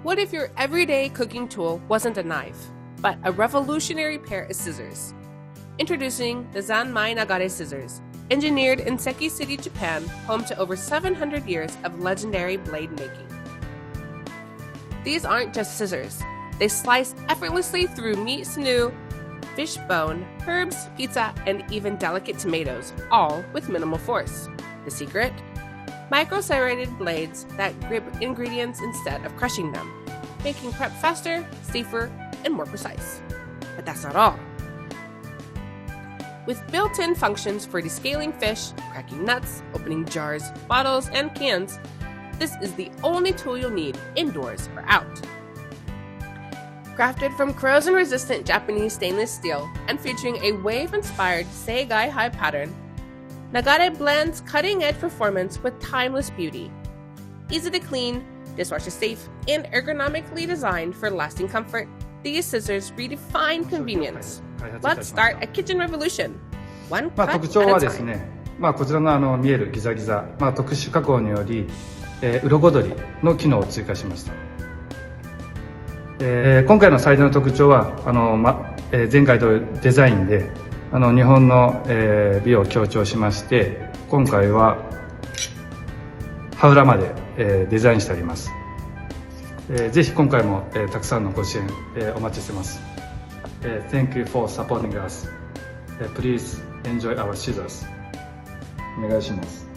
What if your everyday cooking tool wasn't a knife, but a revolutionary pair of scissors? Introducing the Zanmai Nagare Scissors, engineered in Seki City, Japan, home to over 700 years of legendary blade making. These aren't just scissors. They slice effortlessly through meat sinew, fish bone, herbs, pizza, and even delicate tomatoes, all with minimal force. The secret? Micro-serrated blades that grip ingredients instead of crushing them, making prep faster, safer, and more precise. But that's not all. With built-in functions for descaling fish, cracking nuts, opening jars, bottles, and cans, this is the only tool you'll need indoors or out. Crafted from corrosion-resistant Japanese stainless steel and featuring a wave-inspired Seigai-hai pattern, Nagare blends cutting-edge performance with timeless beauty. Easy to clean, dishwasher safe, and ergonomically designed for lasting comfort, these scissors redefine convenience. Let's start a kitchen revolution. One cut at a time. 特徴はですね、こちらの見えるギザギザ、特殊加工により、鱗取りの機能を追加しました。今回の最大の特徴は前回とデザインで日本の美を強調しまして、今回は羽裏までデザインしてあります。ぜひ今回もたくさんのご支援お待ちしてます。Thank you for supporting us. Please enjoy our scissors. お願いします。